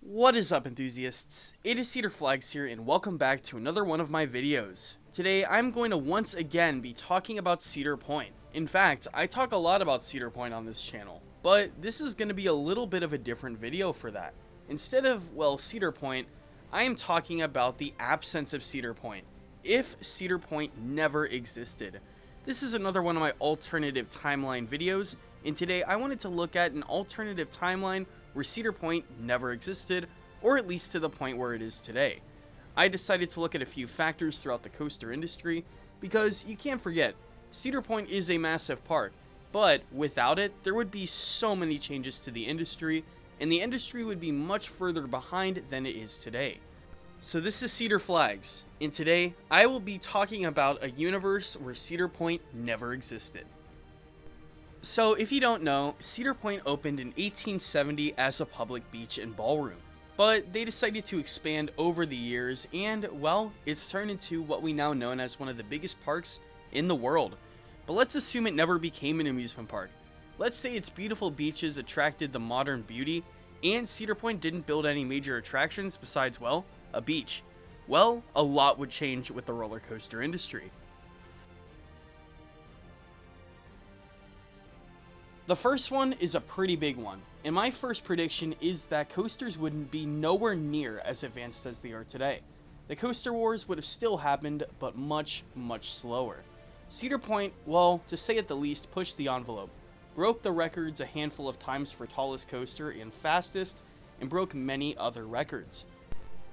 What is up, enthusiasts? It is Cedar Flags here, and welcome back to another one of my videos. Today I'm going to once again be talking about Cedar Point. In fact, I talk a lot about Cedar Point on this channel, but this is going to be a little bit of a different video for that. Instead of, well, Cedar Point, I am talking about the absence of Cedar Point, if Cedar Point never existed. This is another one of my alternative timeline videos, and today I wanted to look at an alternative timeline where Cedar Point never existed, or at least to the point where it is today. I decided to look at a few factors throughout the coaster industry, because you can't forget, Cedar Point is a massive park, but without it, there would be so many changes to the industry, and the industry would be much further behind than it is today. So this is Cedar Flags, and today I will be talking about a universe where Cedar Point never existed. So if you don't know, Cedar Point opened in 1870 as a public beach and ballroom, but they decided to expand over the years and, well, it's turned into what we now know as one of the biggest parks in the world. But let's assume it never became an amusement park. Let's say its beautiful beaches attracted the modern beauty, and Cedar Point didn't build any major attractions besides, well, a beach. Well, a lot would change with the roller coaster industry. The first one is a pretty big one, and my first prediction is that coasters wouldn't be nowhere near as advanced as they are today. The coaster wars would have still happened, but much, much slower. Cedar Point, well, to say at the least, pushed the envelope, broke the records a handful of times for tallest coaster and fastest, and broke many other records.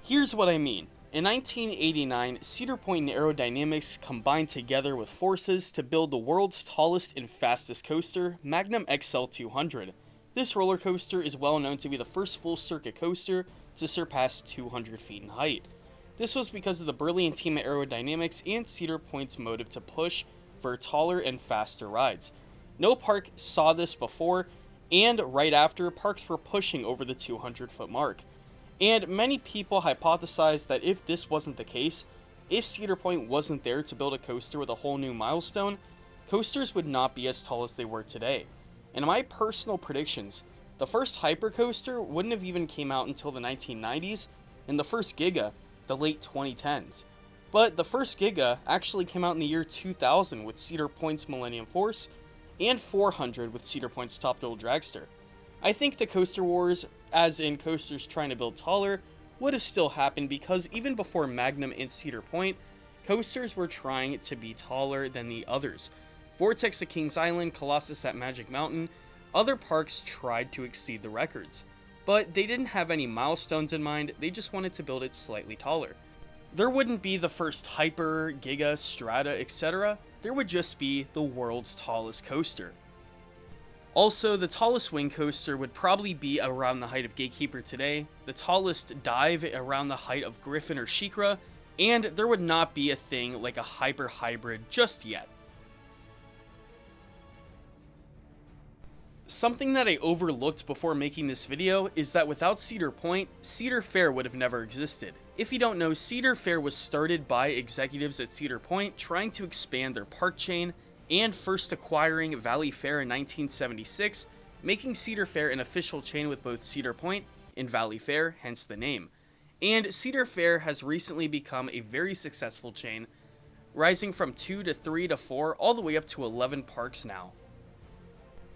Here's what I mean. In 1989, Cedar Point and Aerodynamics combined together with forces to build the world's tallest and fastest coaster, Magnum XL 200. This roller coaster is well known to be the first full circuit coaster to surpass 200 feet in height. This was because of the brilliant team at Aerodynamics and Cedar Point's motive to push for taller and faster rides. No park saw this before, and right after, parks were pushing over the 200-foot mark. And many people hypothesized that if this wasn't the case, if Cedar Point wasn't there to build a coaster with a whole new milestone, coasters would not be as tall as they were today. And in my personal predictions, the first hypercoaster wouldn't have even came out until the 1990s, and the first Giga, the late 2010s. But the first Giga actually came out in the year 2000 with Cedar Point's Millennium Force, and 400 with Cedar Point's Top Thrill Dragster. I think the coaster wars, as in coasters trying to build taller, would have still happened because even before Magnum and Cedar Point, coasters were trying to be taller than the others. Vortex at Kings Island, Colossus at Magic Mountain, other parks tried to exceed the records. But they didn't have any milestones in mind, they just wanted to build it slightly taller. There wouldn't be the first Hyper, Giga, Strata, etc. There would just be the world's tallest coaster. Also, the tallest wing coaster would probably be around the height of Gatekeeper today, the tallest dive around the height of Griffin or Shikra, and there would not be a thing like a Hyper Hybrid just yet. Something that I overlooked before making this video is that without Cedar Point, Cedar Fair would have never existed. If you don't know, Cedar Fair was started by executives at Cedar Point trying to expand their park chain, and first acquiring Valley Fair in 1976, making Cedar Fair an official chain with both Cedar Point and Valley Fair, hence the name. And Cedar Fair has recently become a very successful chain, rising from 2 to 3 to 4, all the way up to 11 parks now.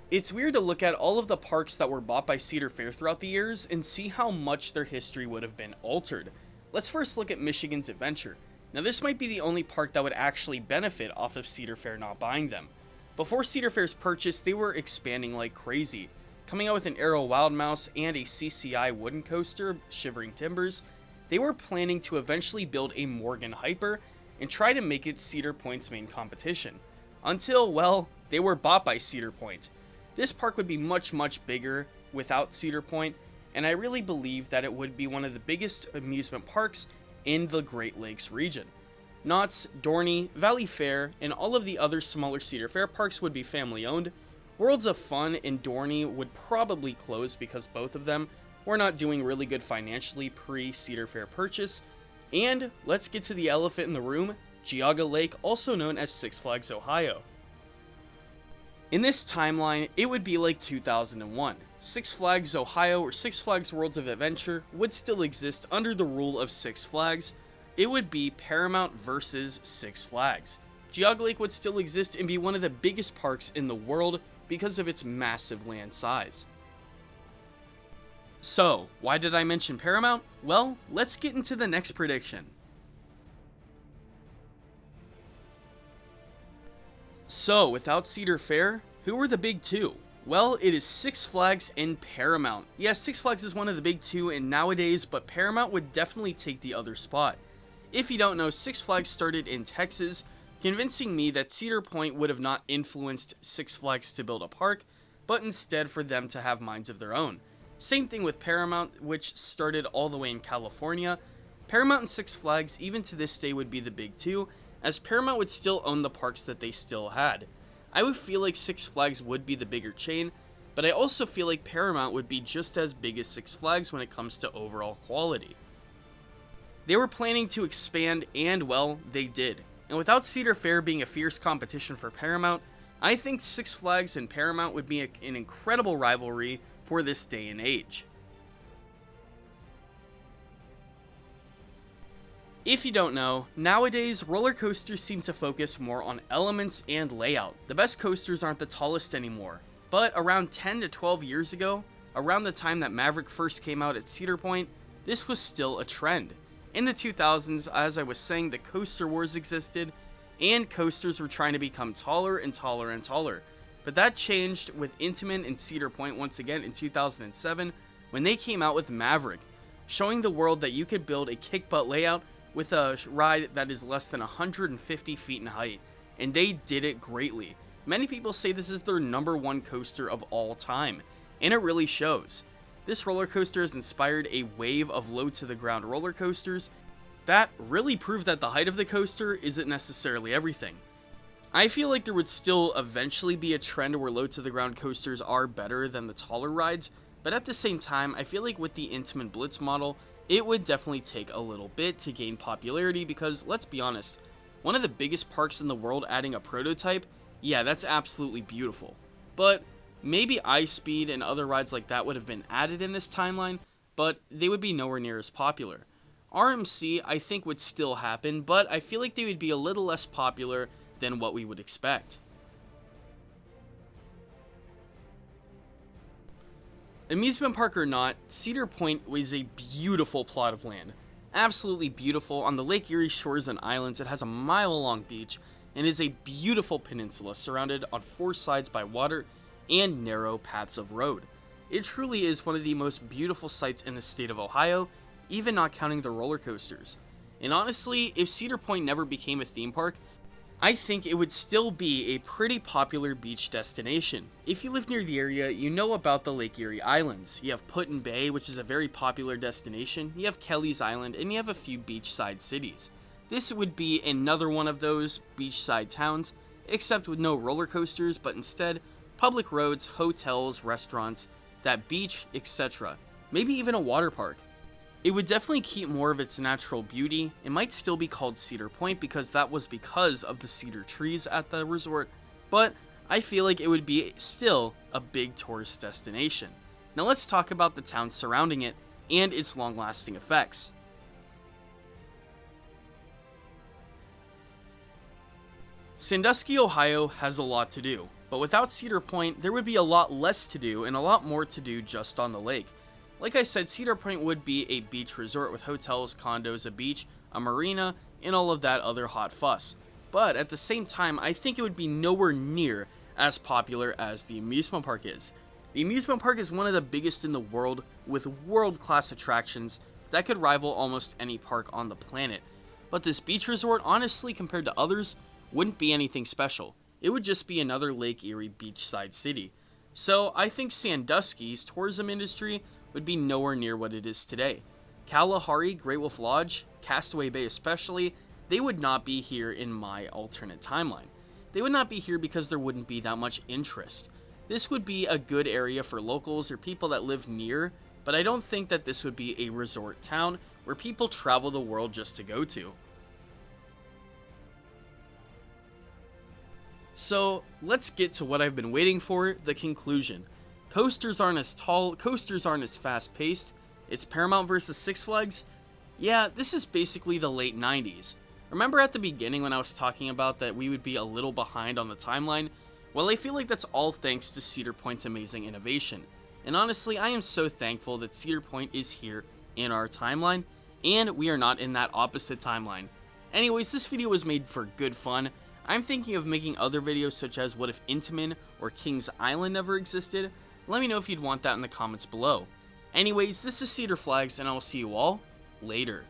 It's weird to look at all of the parks that were bought by Cedar Fair throughout the years and see how much their history would have been altered. Let's first look at Michigan's Adventure. Now this might be the only park that would actually benefit off of Cedar Fair not buying them. Before Cedar Fair's purchase, they were expanding like crazy, coming out with an Aero Wild Mouse and a CCI wooden coaster, Shivering Timbers. They were planning to eventually build a Morgan Hyper and try to make it Cedar Point's main competition. Until, well, they were bought by Cedar Point. This park would be much, much bigger without Cedar Point, and I really believe that it would be one of the biggest amusement parks in the Great Lakes region. Knott's, Dorney, Valley Fair, and all of the other smaller Cedar Fair parks would be family owned. Worlds of Fun and Dorney would probably close because both of them were not doing really good financially pre-Cedar Fair purchase. And let's get to the elephant in the room, Geauga Lake, also known as Six Flags Ohio. In this timeline, it would be like 2001. Six Flags Ohio or Six Flags Worlds of Adventure would still exist under the rule of Six Flags. It would be Paramount versus Six Flags. Geauga Lake would still exist and be one of the biggest parks in the world because of its massive land size. So, why did I mention Paramount? Well, let's get into the next prediction. So, without Cedar Fair, who are the big two? Well, it is Six Flags and Paramount. Yes, Six Flags is one of the big two and nowadays, but Paramount would definitely take the other spot. If you don't know, Six Flags started in Texas, convincing me that Cedar Point would have not influenced Six Flags to build a park, but instead for them to have minds of their own. Same thing with Paramount, which started all the way in California. Paramount and Six Flags, even to this day, would be the big two, as Paramount would still own the parks that they still had. I would feel like Six Flags would be the bigger chain, but I also feel like Paramount would be just as big as Six Flags when it comes to overall quality. They were planning to expand, and well, they did. And without Cedar Fair being a fierce competition for Paramount, I think Six Flags and Paramount would be an incredible rivalry for this day and age. If you don't know, nowadays roller coasters seem to focus more on elements and layout. The best coasters aren't the tallest anymore, but around 10 to 12 years ago, around the time that Maverick first came out at Cedar Point, this was still a trend. In the 2000s, as I was saying, the coaster wars existed, and coasters were trying to become taller and taller and taller. But that changed with Intamin and Cedar Point once again in 2007 when they came out with Maverick, showing the world that you could build a kick-butt layout with a ride that is less than 150 feet in height, and they did it greatly. Many people say this is their #1 coaster of all time, and it really shows. This roller coaster has inspired a wave of low-to-the-ground roller coasters that really prove that the height of the coaster isn't necessarily everything. I feel like there would still eventually be a trend where low-to-the-ground coasters are better than the taller rides, but at the same time, I feel like with the Intamin Blitz model, it would definitely take a little bit to gain popularity because, let's be honest, one of the biggest parks in the world adding a prototype, yeah, that's absolutely beautiful. But maybe Ice Speed and other rides like that would have been added in this timeline, but they would be nowhere near as popular. RMC, I think, would still happen, but I feel like they would be a little less popular than what we would expect. Amusement park or not, Cedar Point was a beautiful plot of land. Absolutely beautiful. On the Lake Erie shores and islands, it has a mile-long beach and is a beautiful peninsula surrounded on 4 sides by water and narrow paths of road. It truly is one of the most beautiful sights in the state of Ohio, even not counting the roller coasters. And honestly, if Cedar Point never became a theme park, I think it would still be a pretty popular beach destination. If you live near the area, you know about the Lake Erie Islands. You have Put in Bay, which is a very popular destination. You have Kelly's Island, and you have a few beachside cities. This would be another one of those beachside towns, except with no roller coasters, but instead public roads, hotels, restaurants, that beach, etc. Maybe even a water park. It would definitely keep more of its natural beauty. It might still be called Cedar Point because that was because of the cedar trees at the resort, but I feel like it would be still a big tourist destination. Now let's talk about the town surrounding it and its long-lasting effects. Sandusky, Ohio has a lot to do, but without Cedar Point, there would be a lot less to do and a lot more to do just on the lake. Like I said, Cedar Point would be a beach resort with hotels, condos, a beach, a marina, and all of that other hot fuss. But at the same time, I think it would be nowhere near as popular as the amusement park is. The amusement park is one of the biggest in the world with world-class attractions that could rival almost any park on the planet. But this beach resort, honestly, compared to others, wouldn't be anything special. It would just be another Lake Erie beachside city. So I think Sandusky's tourism industry would be nowhere near what it is today. Kalahari, Great Wolf Lodge, Castaway Bay especially, they would not be here in my alternate timeline. They would not be here because there wouldn't be that much interest. This would be a good area for locals or people that live near, but I don't think that this would be a resort town where people travel the world just to go to. So let's get to what I've been waiting for, the conclusion. Coasters aren't as tall, coasters aren't as fast-paced. It's Paramount versus Six Flags. Yeah, this is basically the late 90s. Remember at the beginning when I was talking about that we would be a little behind on the timeline? Well, I feel like that's all thanks to Cedar Point's amazing innovation. And honestly, I am so thankful that Cedar Point is here in our timeline, and we are not in that opposite timeline. Anyways, this video was made for good fun. I'm thinking of making other videos such as what if Intamin or Kings Island never existed. Let me know if you'd want that in the comments below. Anyways, this is Cedar Flags, and I will see you all later.